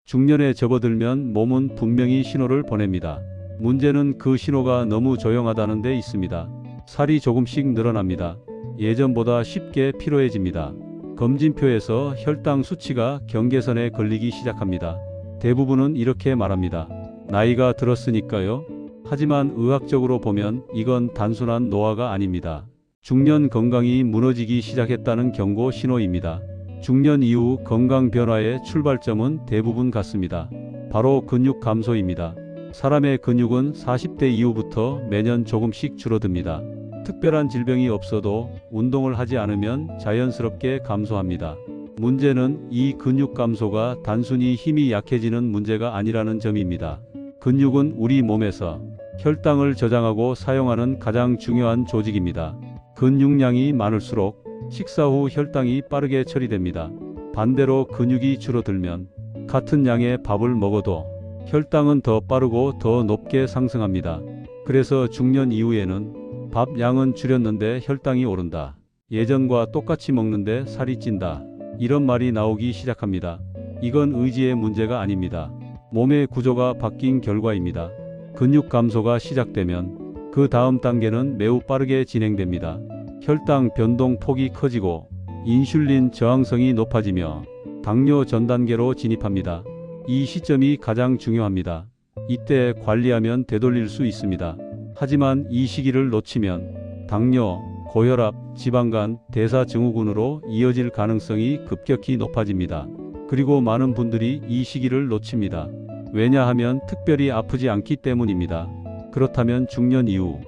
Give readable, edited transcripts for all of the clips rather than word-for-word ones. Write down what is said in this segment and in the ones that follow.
중년에 접어들면 몸은 분명히 신호를 보냅니다. 문제는 그 신호가 너무 조용하다는 데 있습니다. 살이 조금씩 늘어납니다. 예전보다 쉽게 피로해집니다. 검진표에서 혈당 수치가 경계선에 걸리기 시작합니다. 대부분은 이렇게 말합니다. 나이가 들었으니까요. 하지만 의학적으로 보면 이건 단순한 노화가 아닙니다. 중년 건강이 무너지기 시작했다는 경고 신호입니다. 중년 이후 건강 변화의 출발점은 대부분 같습니다. 바로 근육 감소입니다. 사람의 근육은 40대 이후부터 매년 조금씩 줄어듭니다. 특별한 질병이 없어도 운동을 하지 않으면 자연스럽게 감소합니다. 문제는 이 근육 감소가 단순히 힘이 약해지는 문제가 아니라는 점입니다. 근육은 우리 몸에서 혈당을 저장하고 사용하는 가장 중요한 조직입니다. 근육량이 많을수록 식사 후 혈당이 빠르게 처리됩니다. 반대로 근육이 줄어들면 같은 양의 밥을 먹어도 혈당은 더 빠르고 더 높게 상승합니다. 그래서 중년 이후에는 밥 양은 줄였는데 혈당이 오른다. 예전과 똑같이 먹는데 살이 찐다. 이런 말이 나오기 시작합니다. 이건 의지의 문제가 아닙니다. 몸의 구조가 바뀐 결과입니다. 근육 감소가 시작되면 그 다음 단계는 매우 빠르게 진행됩니다. 혈당 변동 폭이 커지고 인슐린 저항성이 높아지며 당뇨 전 단계로 진입합니다. 이 시점이 가장 중요합니다. 이때 관리하면 되돌릴 수 있습니다. 하지만 이 시기를 놓치면 당뇨, 고혈압, 지방간, 대사증후군으로 이어질 가능성이 급격히 높아집니다. 그리고 많은 분들이 이 시기를 놓칩니다. 왜냐하면 특별히 아프지 않기 때문입니다. 그렇다면 중년 이후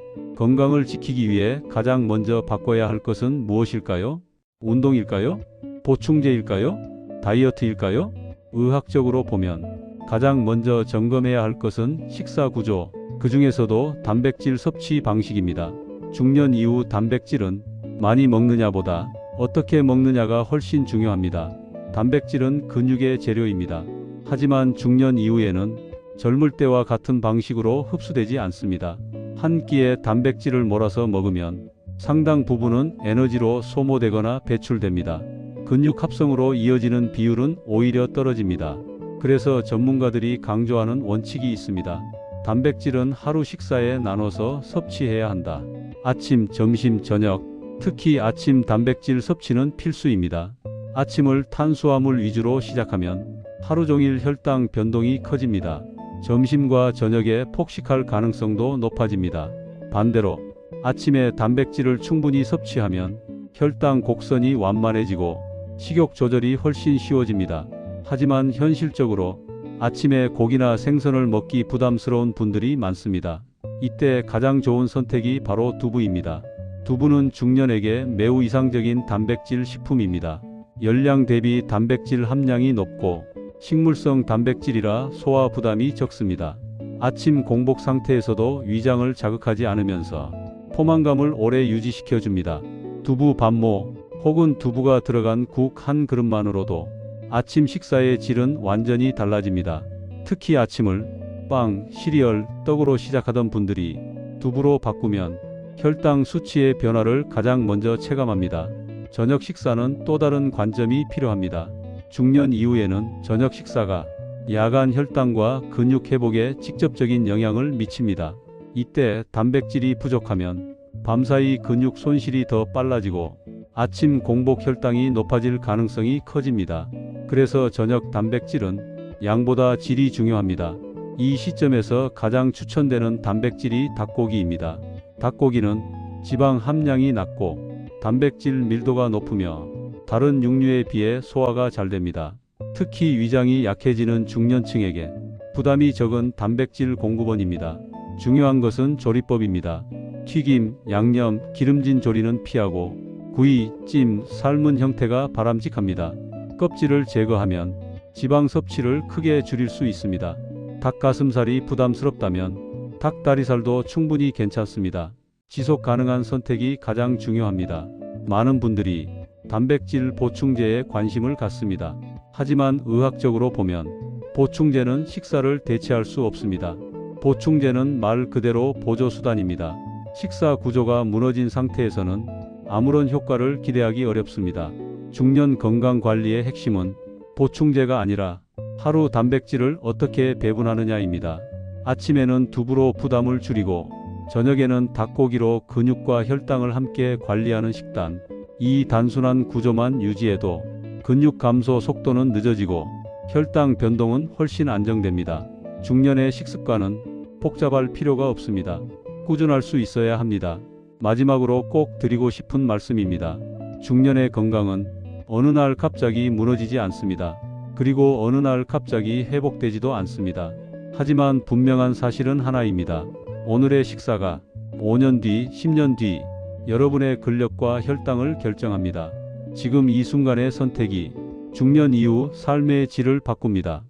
건강을 지키기 위해 가장 먼저 바꿔야 할 것은 무엇일까요? 운동일까요? 보충제일까요? 다이어트일까요? 의학적으로 보면 가장 먼저 점검해야 할 것은 식사 구조, 그 중에서도 단백질 섭취 방식입니다. 중년 이후 단백질은 많이 먹느냐보다 어떻게 먹느냐가 훨씬 중요합니다. 단백질은 근육의 재료입니다. 하지만 중년 이후에는 젊을 때와 같은 방식으로 흡수되지 않습니다. 한 끼에 단백질을 몰아서 먹으면 상당 부분은 에너지로 소모되거나 배출됩니다. 근육 합성으로 이어지는 비율은 오히려 떨어집니다. 그래서 전문가들이 강조하는 원칙이 있습니다. 단백질은 하루 식사에 나눠서 섭취해야 한다. 아침, 점심, 저녁, 특히 아침 단백질 섭취는 필수입니다. 아침을 탄수화물 위주로 시작하면 하루 종일 혈당 변동이 커집니다. 점심과 저녁에 폭식할 가능성도 높아집니다. 반대로 아침에 단백질을 충분히 섭취하면 혈당 곡선이 완만해지고 식욕 조절이 훨씬 쉬워집니다. 하지만 현실적으로 아침에 고기나 생선을 먹기 부담스러운 분들이 많습니다. 이때 가장 좋은 선택이 바로 두부입니다. 두부는 중년에게 매우 이상적인 단백질 식품입니다. 열량 대비 단백질 함량이 높고 식물성 단백질이라 소화 부담이 적습니다. 아침 공복 상태에서도 위장을 자극하지 않으면서 포만감을 오래 유지시켜줍니다. 두부 반모 혹은 두부가 들어간 국 한 그릇만으로도 아침 식사의 질은 완전히 달라집니다. 특히 아침을 빵, 시리얼, 떡으로 시작하던 분들이 두부로 바꾸면 혈당 수치의 변화를 가장 먼저 체감합니다. 저녁 식사는 또 다른 관점이 필요합니다. 중년 이후에는 저녁 식사가 야간 혈당과 근육 회복에 직접적인 영향을 미칩니다. 이때 단백질이 부족하면 밤사이 근육 손실이 더 빨라지고 아침 공복 혈당이 높아질 가능성이 커집니다. 그래서 저녁 단백질은 양보다 질이 중요합니다. 이 시점에서 가장 추천되는 단백질이 닭고기입니다. 닭고기는 지방 함량이 낮고 단백질 밀도가 높으며 다른 육류에 비해 소화가 잘 됩니다. 특히 위장이 약해지는 중년층에게 부담이 적은 단백질 공급원입니다. 중요한 것은 조리법입니다. 튀김, 양념, 기름진 조리는 피하고 구이, 찜, 삶은 형태가 바람직합니다. 껍질을 제거하면 지방 섭취를 크게 줄일 수 있습니다. 닭가슴살이 부담스럽다면 닭다리살도 충분히 괜찮습니다. 지속 가능한 선택이 가장 중요합니다. 많은 분들이 단백질 보충제에 관심을 갖습니다. 하지만 의학적으로 보면 보충제는 식사를 대체할 수 없습니다. 보충제는 말 그대로 보조수단입니다. 식사 구조가 무너진 상태에서는 아무런 효과를 기대하기 어렵습니다. 중년 건강 관리의 핵심은 보충제가 아니라 하루 단백질을 어떻게 배분하느냐입니다. 아침에는 두부로 부담을 줄이고 저녁에는 닭고기로 근육과 혈당을 함께 관리하는 식단. 이 단순한 구조만 유지해도 근육 감소 속도는 늦어지고 혈당 변동은 훨씬 안정됩니다. 중년의 식습관은 복잡할 필요가 없습니다. 꾸준할 수 있어야 합니다. 마지막으로 꼭 드리고 싶은 말씀입니다. 중년의 건강은 어느 날 갑자기 무너지지 않습니다. 그리고 어느 날 갑자기 회복되지도 않습니다. 하지만 분명한 사실은 하나입니다. 오늘의 식사가 5년 뒤, 10년 뒤 여러분의 근력과 혈당을 결정합니다. 지금 이 순간의 선택이 중년 이후 삶의 질을 바꿉니다.